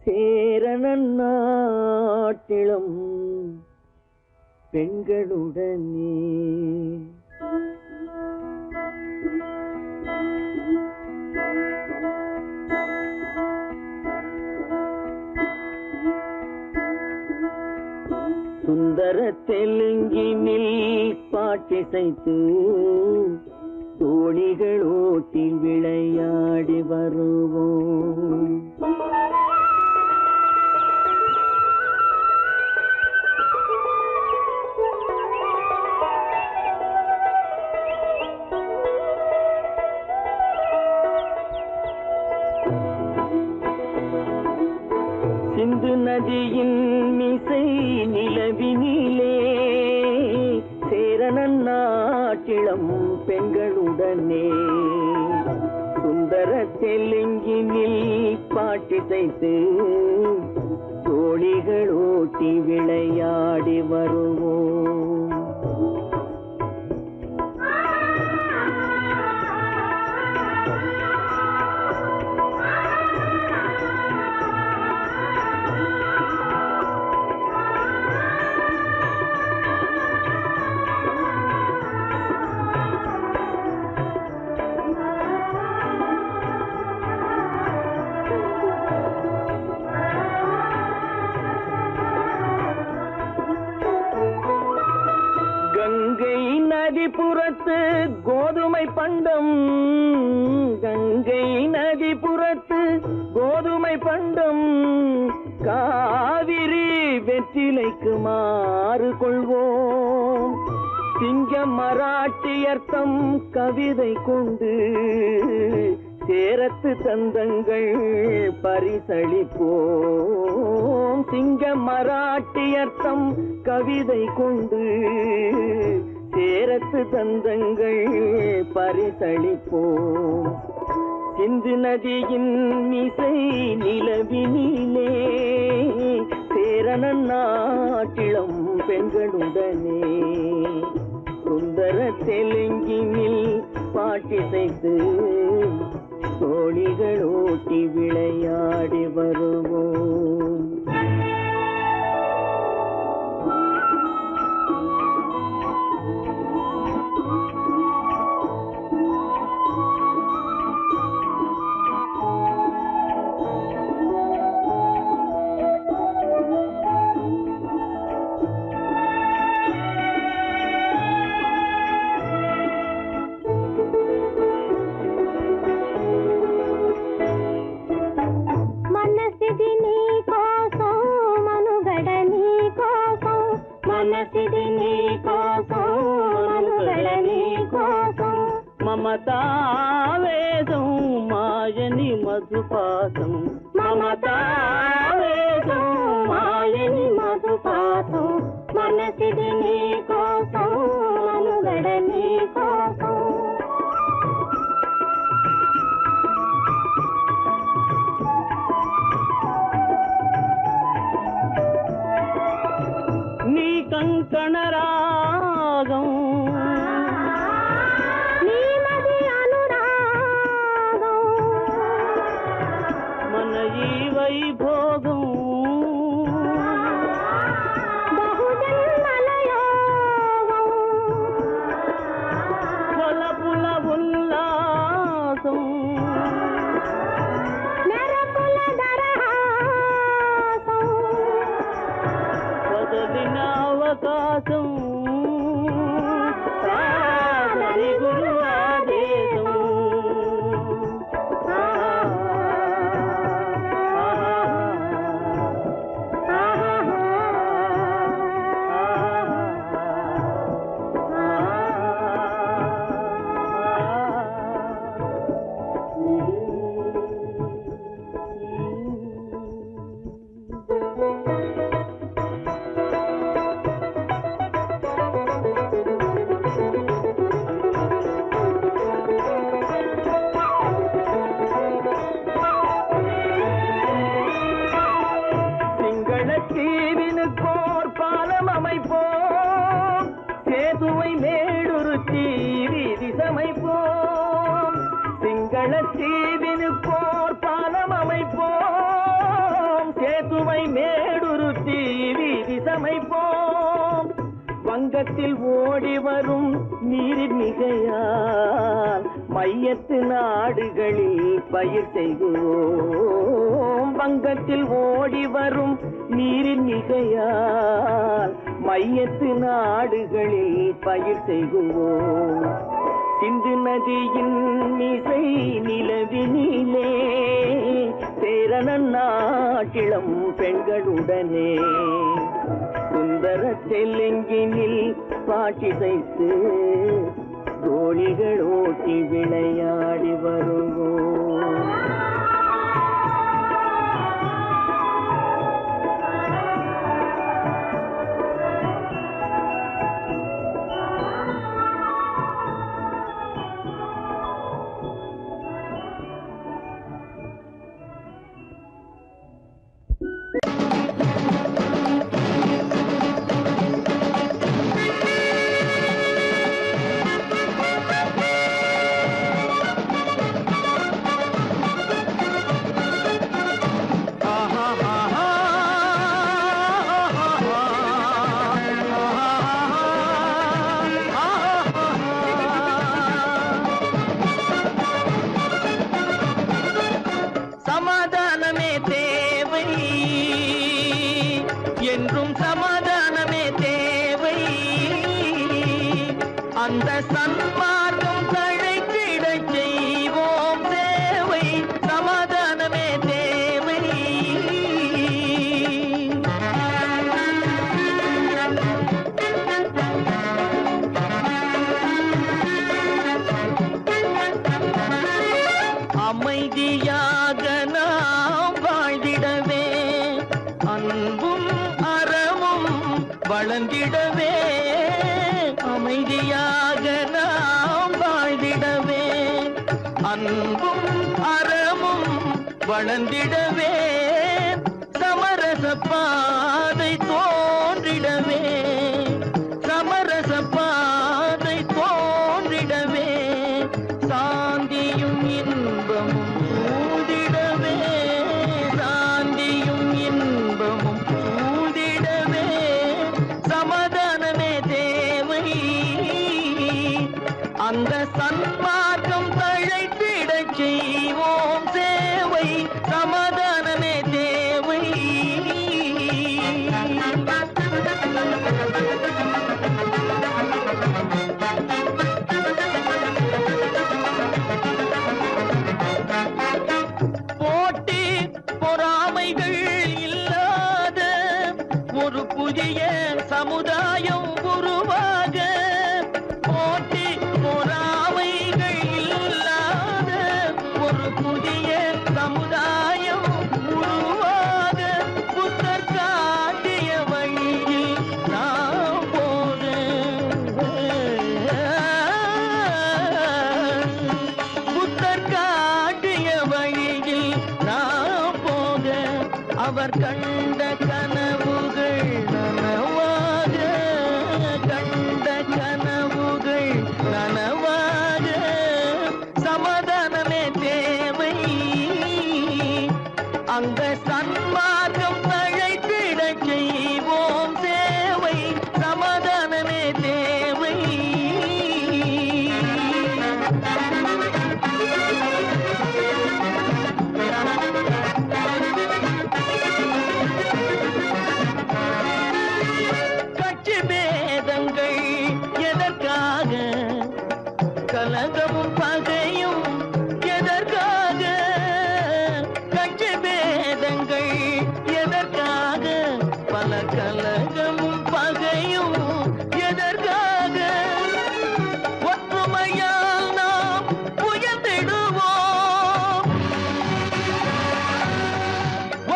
சேரணன் நாட்டிலும் பெண்களுடனே, சுந்தர தெலுங்கினில் பாட்டிசைத்து தோணிகள் ஓட்டி விளையாடி வருவோம். சிந்து நதியின் மிசை நிலவினிலே, சேரணன் நாட்டிளம் பெண்களுடனே, சுந்தர தெலுங்கினில் பாட்டிசைத்து தோணிகள் ஓட்டி விளையாடி வருவோம். புறத்து கோதுமை பண்டம், கங்கை நதி புறத்து கோதுமை பண்டம், காவிரி வெற்றிலைக்கு மாறு கொள்வோம். சிங்கம் மராட்டியர்த்தம் கவிதை கொண்டு சேரத்து தந்தங்கள் பரிசளிப்போம். சிங்கம் மராட்டியர்த்தம் கவிதை கொண்டு சேரத்து தந்தங்கள் பரிசளிப்போம். சிந்து நதியின் மிசை நிலவினிலே சேரணன் நாட்டிளம் பெண்களுடனே சுந்தர தெலுங்கினில் பாட்டிசைத்து தோழிகள் ஓட்டி விளையாடி வருவோம். మమతావేదం మాయని మధుపాసం, మమతావేదం మాయని మధుపాసం, మనసిది నీ కోసం మనుగడ నీ కోసం. నీ కంకణ రాగం వైభోగం బహుజన్మలయోగం కొలపుల ఉల్లాసం మెరపుల దరహాసం వదలిన అవకాశం సాధని గురు ఆదేశం. தீவினுக்கோர் பாலம் அமைப்போம், சேதுவை மேடுருத்தி வீதி சமைப்போம். சிங்கள தீவினுக்கோர் பாலம் அமைப்போம், சேதுவை மேடுருத்தி வீதி சமைப்போம். வங்கத்தில் ஓடி வரும் நீரின் மிகையால் மையத்து நாடுகளில் பயிர் செய்கிறோம். வங்கத்தில் ஓடி வரும் நீரின் மிகையால் மையத்து நாடுகளில் பயிர் செய்கிறோம். சிந்து நதியின் மிசை நிலவினிலே சேரணன் நாட்டிளம் பெண்களுடனே சுந்தர தெலுங்கினில் பாட்டிசைத்து தோழிகள் ஓட்டி விளையாடி வருவோம். சன்மார்க்கம் தழைத்திடச் செய்வோம் சேவை, சமாதானமே தேவை. அமைதியாக நாம் வாழ்ந்திடவே, அன்பும் அறமும் வளர்ந்திடவே. அமைதியாக நாம் வாழ்ந்திடவே, அன்பும் அறமும் வளர்ந்திடவே. சமரச பாதை தோன்றிடவே, சமரச பாதை தோன்றிடவே. சாந்தியும் இன்பமும் சூழ்ந்திடவே, சாந்தியும் இன்பமும் சூழ்ந்திடவே. சமாதானமே தேவை, அந்த சன்மார்க்கம் தழைத்திடச் செய்வோம் சேவை, சமாதானமே தேவை. போட்டி பொறாமைகள் இல்லாத ஒரு புதிய சமுதாயம் உருவாக. போட்டி பொறாமைகள் இல்லாத ஒரு புதிய சமுதாயம் உருவாக. புத்தர் காட்டிய வழியில் நாம் போக, புத்தர் காட்டிய வழியில் நாம் போக. அவர் கண்ட கனவுகள் நனவாக, கண்ட கனவுகள் நனவாக. சமாதானமே தேவை, அந்த சன்மார்க்கம் தழைத்திடச் செய்வோம் சேவை, சமாதானமே தேவை. கட்சி பேதங்கள் எதற்காக, கலகமும் பகையும் எதற்காக. கட்சி பேதங்கள் எதற்காக, பல கலகமும் பகையும் எதற்காக. ஒற்றுமையால் நாம் உயர்ந்திடுவோம்,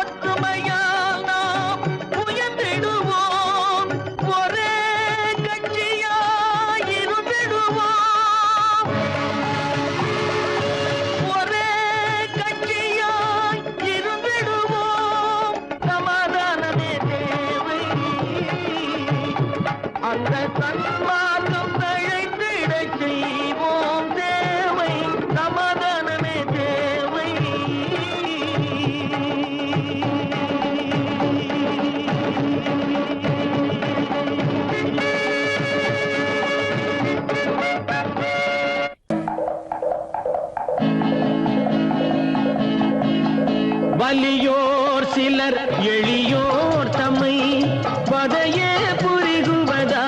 ஒற்றுமையால் நாம் உயர்ந்திடுவோம். ஒரே கட்சியாய் இருந்திடுவோம், ஒரே கட்சியாய் இருந்திடுவோம். சமாதானமே தேவை, அந்த சன்மார்க்கம் தழைத்திடச் செய்வோம் தேவை, சமாதானமே தேவை. வலியோர் சிலர் எளியோர் தம்மை பதையே புரிகுவதா.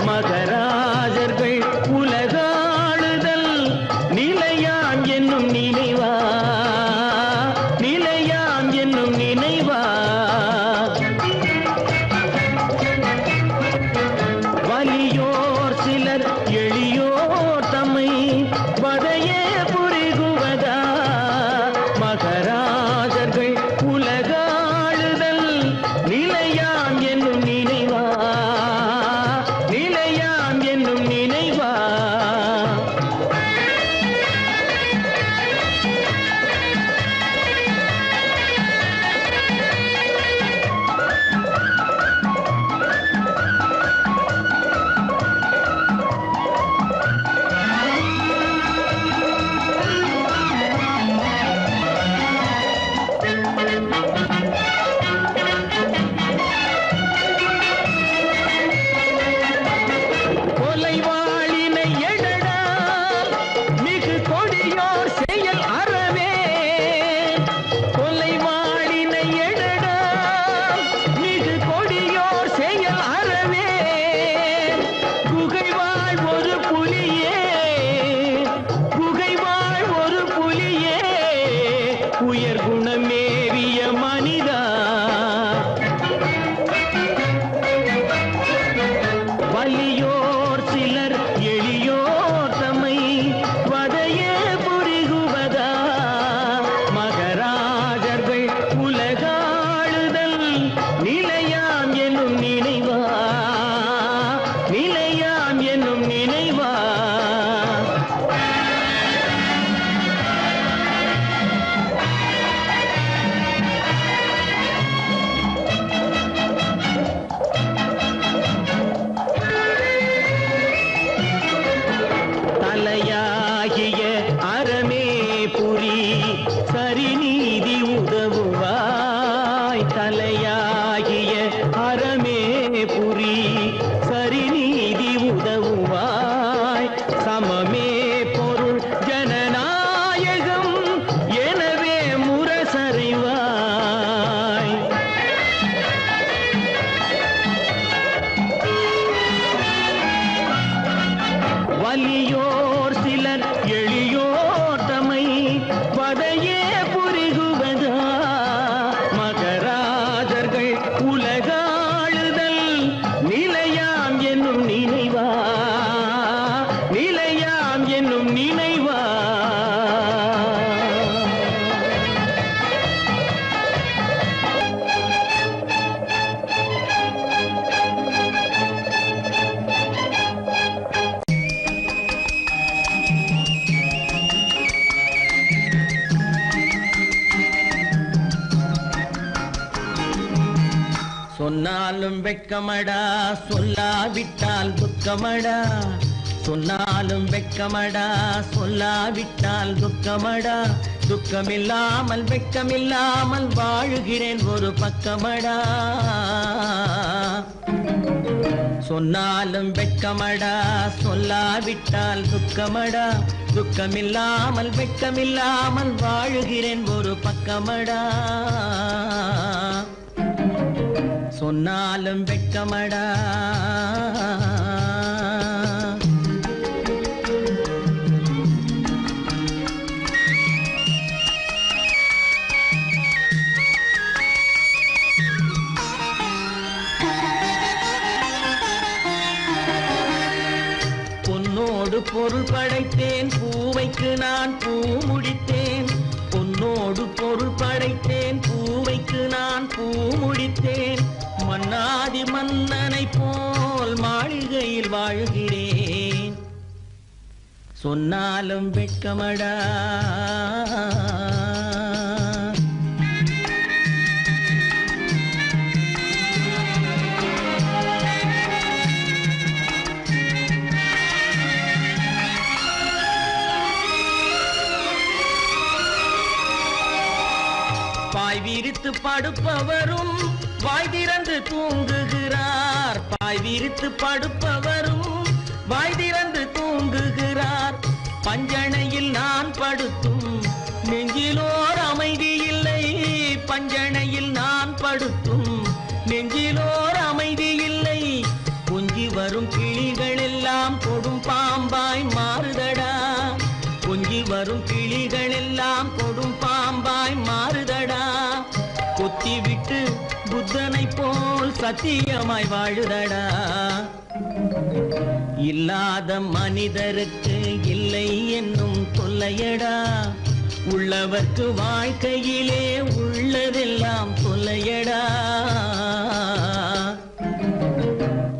மகராஜர்கள் உலகாளுதல் நிலையான் என்னும் நினைவா, நிலையான் என்னும் நினைவா. வலியோர் சிலர் எளியோர் தம்மை பதையே புரிகுவதா. மகராஜர்கள் உலகாளுதல் தலையாகிய அறமே புரி சரிநீதி உதவுவாய் தலையாகிய அறமே புரி சரிநீதி உதவுவாய் சமமே பொருள் ஜனநாயகம் எனவே முரசறைவாய் வலியோர் சிலர் எளியோர் தமை வதையே புரிகுவதா மகராஜர்கள் உலகாளுதல் நிலையாம் என்னும் நினைவா நிலையாம் என்னும் நினைவா சொன்னாலும் வெட்கமடா சொல்லாவிட்டால் துக்கமடா சொன்னாலும் வெட்கமடா சொல்லாவிட்டால் துக்கமடா துக்கமில்லாமல் வெட்கமில்லாமல் வாழுகிறேன் ஒரு பக்கமடா சொன்னாலும் வெட்கமடா சொல்லாவிட்டால் துக்கமடா துக்கமில்லாமல் வெட்கமில்லாமல் வாழுகிறேன் ஒரு பக்கமடா சொன்னாலும் வெட்கமடா பொன்னோடு பொருள் படைத்தேன் பூவைக்கு நான் பூ முடித்தேன் பொன்னோடு பொருள் படைத்தேன் பூவைக்கு நான் பூ முடித்தேன் மன்னாதி மன்னனை போல் மாளிகையில் வாழ்கிறேன் சொன்னாலும் வெட்கமடா பாய் விரித்து படுப்பவரும் வாய் திறந்து தூங்குகிறார் பாய் விரித்து படுப்பவரும் வாய் திறந்து தூங்குகிறார் பஞ்சணையில் நான் படுத்தும் நெஞ்சிலோர் அமைதி இல்லை பஞ்சணையில் நான் படுத்தும் நெஞ்சிலோர் அமைதி இல்லை கொஞ்சி வரும் கிளிகள் எல்லாம் கொடும் பாம்பாய் மாறுதடா கொஞ்சி வரும் கிளிகள் எல்லாம் கொடும் பாம்பாய் மாறுதடா கொத்தி விட்டு புத்தனை போல் சத்தியமாய் வாழுதடா இல்லாத மனிதருக்கு இல்லை என்னும் தொல்லையடா உள்ளவர்க்கு வாழ்க்கையிலே உள்ளதெல்லாம் தொல்லையடா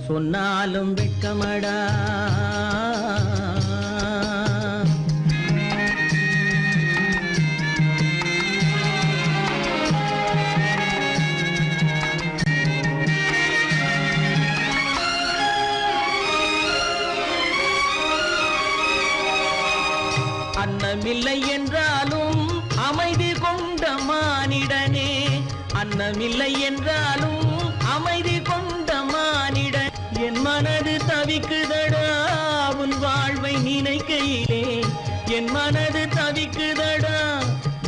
சொன்னாலும் வெட்கமடா அன்னமில்லை என்றாலும் அமைதி கொண்ட மானிடனே அன்னமில்லை என்றாலும் அமைதி கொண்ட மானிடன் என் மனது தவிக்குதடா உன் வாழ்வை நினைக்கையிலே என் மனது தவிக்குதடா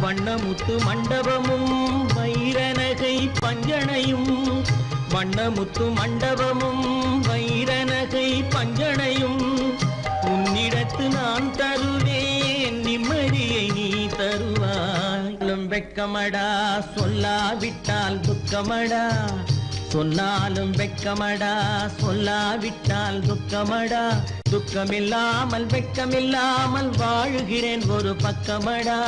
வண்ணமுத்து மண்டபமும் வைரநகை பஞ்சனையும் வண்ணமுத்து மண்டபமும் வைரநகை பஞ்சனையும் உன்னிடத்து நான் தருவேன் நிம்மதியை நீ தருவாய் வெட்கமடா சொல்லாவிட்டால் துக்கமடா சொன்னாலும் வெட்கமடா சொல்லாவிட்டால் துக்கமடா துக்கமில்லாமல் வெட்கமில்லாமல் வாழுகிறேன் ஒரு பக்கமடா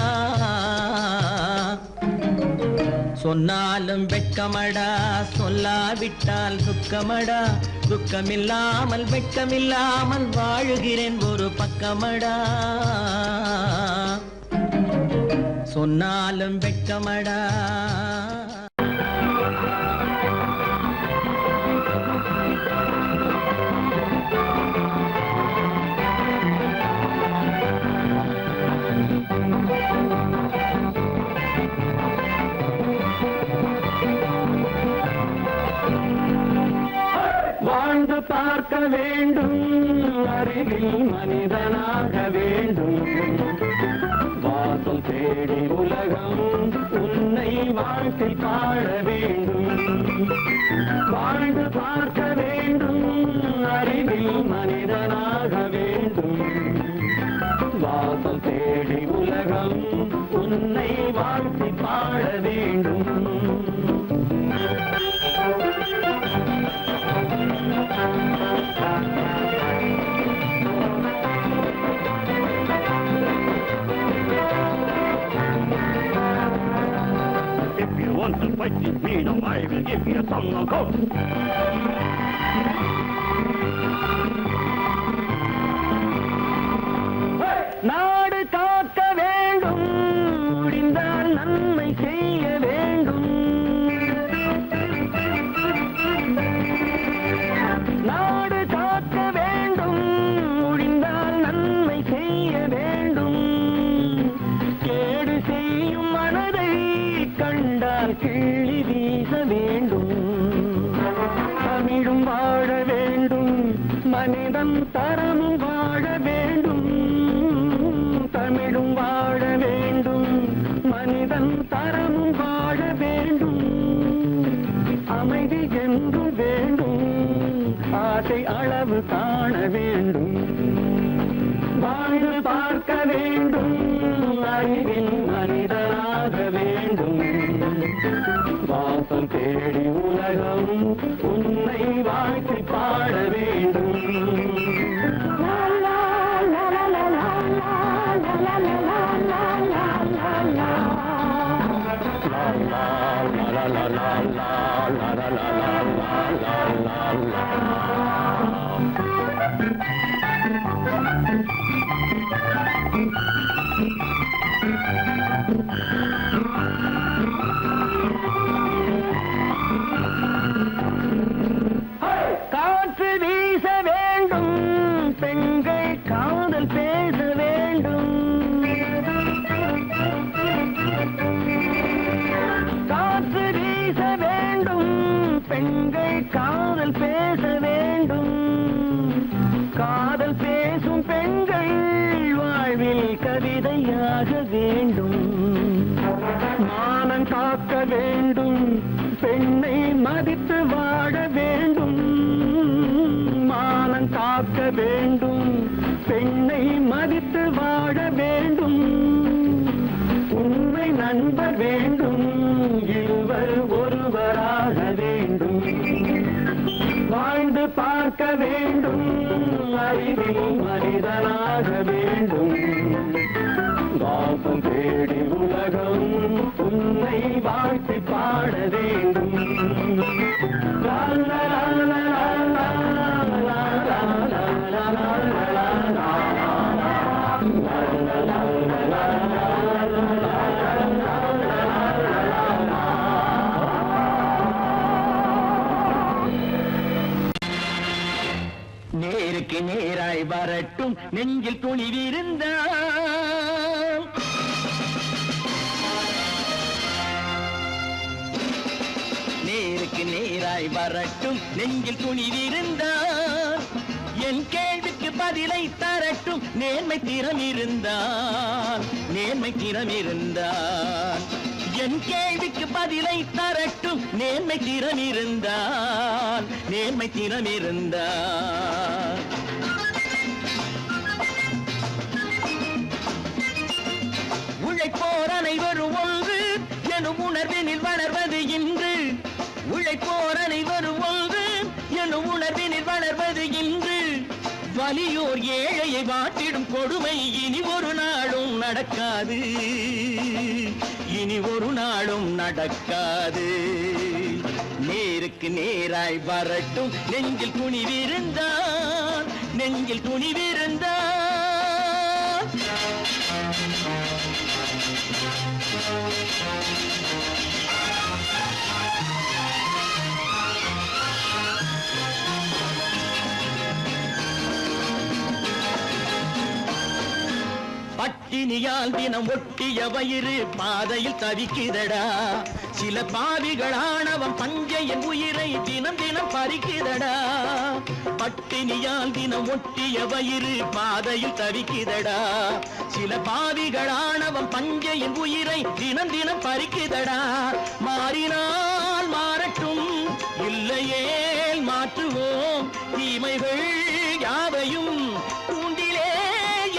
சொன்னாலும் வெட்கமடா சொல்லாவிட்டால் துக்கமடா துக்கமில்லாமல் வெட்கமில்லாமல் வாழுகிறேன் ஒரு பக்கமடா சொன்னாலும் வெட்கமடா பார்க்க வேண்டும் அறிவில் மனிதனாக வேண்டும் வாசல் தேடி உலகம் உன்னை வாழ்க்கை பாட வேண்டும் வாழ்ந்து பார்க்க வேண்டும் அறிவில் மனிதனாக வேண்டும் வாசல் தேடி உலகம் உன்னை வாழ்க்கை பாட வேண்டும் If you want to fight with me, now I will give you some knockout. நாடு காக்க வேண்டும் முடிந்தால் நன்மை செய்ய வேண்டும் நாடு காக்க வேண்டும் முடிந்தால் நன்மை செய்ய வேண்டும் கேடு செய்யும் மனதை கண்டால் கிள்ளி வீச வேண்டும் தமிழும் வாழ வேண்டும் மனிதன் தரமும் வாழ வேண்டும் தமிழும் வாழ வேண்டும் மனிதன் தரமும் வாழ வேண்டும் அமைதி என்றும் வேண்டும் ஆசை அளவு காண வேண்டும் வாழ்ந்து பார்க்க வேண்டும் அறிவின் மனிதனாக வேண்டும் வாசல் தேடி உலகம் உன்னை வாழ்க்கை பாட வேண்டும் காற்று வீச வேண்டும் பெண்கள் காதல் பேச வேண்டும் காற்று வீச வேண்டும் பெண்கள் காதல் பேச வேண்டும் காதல் பேசும் பெண்கள் வாழ்வில் கவிதையாக வேண்டும் மானம் காக்க வேண்டும் பெண்ணை மதித்து வாழ வேண்டும் மானம் காக்க வேண்டும் பெண்ணை மதித்து வாழ வேண்டும் உண்மை நண்பர் வேண்டும் இருவர் ஒருவராக வேண்டும் வாழ்ந்து பார்க்க வேண்டும் அறிவில் மனிதனாக வேண்டும் வாசம் தேடி உலகம் உன்னை வாழ்த்தி பாட வேண்டும் லா லா லா லா லா லா லா லா லா லா. நேருக்கு நேராய் வரட்டும் நெஞ்சில் துணிவிருந்தால் நேருக்கு நேராய் வரட்டும் நெஞ்சில் துணிவிருந்தால் என் கேள்விக்கு பதிலை தரட்டும் நேர்மை திறம் இருந்தால் நேர்மை திறம் இருந்தால் என் கேள்விக்கு பதிலை தரட்டும் நேர்மை திறம் இருந்தால் நேர்மை திறம் இருந்தால் உழைப்போர் அனைவரும் ஒன்று எனும் உணர்வினில் வளர்வது இன்று உழைப்போர் அனைவரும் ஒன்று எனும் உணர்வினில் வளர்வது இன்று வலியோர் ஏழையை வாட்டிடும் கொடுமை இனி ஒரு நாளும் நடக்காது இனி ஒரு நாளும் நடக்காது நேருக்கு நேராய் வரட்டும் நெஞ்சில் துணிவிருந்தால் நெஞ்சில் துணிவிருந்தால் பட்டினியால் தினம் ஒட்டிய வயிறு பாதையில் தவிக்குதடா சில பாவிகளானவன் பஞ்சையின் உயிரை தினம் தினம் பறிக்குதடா பட்டினியால் தினம் ஒட்டிய வயிறு பாதையில் தவிக்குதடா. சில பாவிகளானவன் பஞ்சையின் உயிரை தினம் தினம் பறிக்குதடா. மாறினால் மாறட்டும், இல்லையே மாற்றுவோம், தீமைகள் யாவையும் கூண்டிலே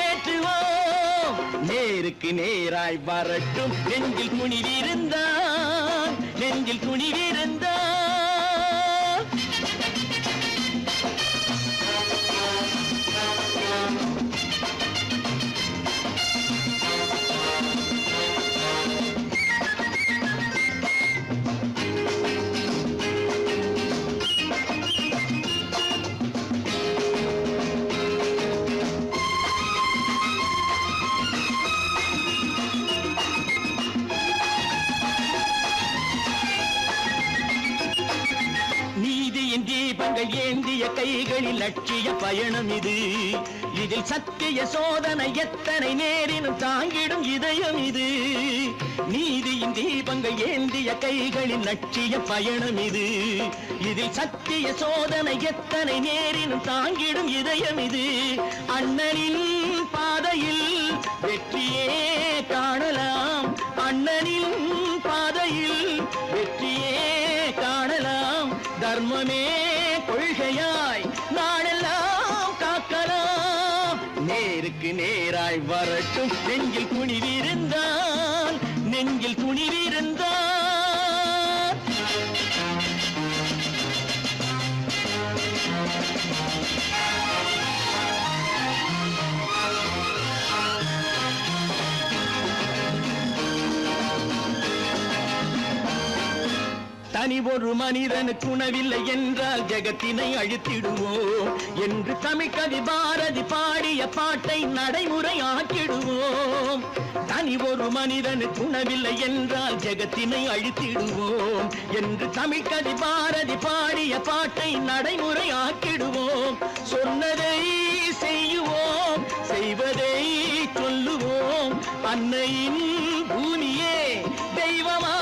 ஏற்றுவோம். நேருக்கு நேராய் வரட்டும், நெஞ்சில் துணிவிருந்தான், நெஞ்சில் துணிவிருந்தான். நீதியின் தீபங்கள் ஏந்திய கைகளில் லட்சிய பயணம் இது. இதில் சத்திய சோதனை எத்தனை நேரினும் தாங்கிடும் இதயம் இது. நீதியின் தீபங்கள் ஏந்திய கைகளில் லட்சிய பயணம் இது. இதில் சத்திய சோதனை எத்தனை நேரினும் தாங்கிடும் இதயம் இது. அண்ணனின் பாதையில் வெற்றியே காணலாம், அண்ணனின் பாதையில் வெற்றியே காணலாம். தர்மமே கொள்கையாய் நாடெல்லாம் காக்கலாம். நேருக்கு நேராய் வரட்டும், நெஞ்சில் துணிவிருந்தான், நெஞ்சில் துணிவிருந்தான். தனி ஒரு மனிதனுக்கு உணவில்லை என்றால் ஜெகத்தினை அழித்திடுவோம் என்று தமிழ் கவி பாரதி பாடிய பாட்டை நடைமுறை ஆக்கிடுவோம். தனி ஒரு மனிதனுக்கு உணவில்லை என்றால் ஜெகத்தினை அழித்திடுவோம் என்று தமிழ் கவி பாரதி பாடிய பாட்டை நடைமுறை ஆக்கிடுவோம். சொன்னதை செய்யுவோம், செய்வதை சொல்லுவோம். அன்னையின் பூமியே தெய்வமா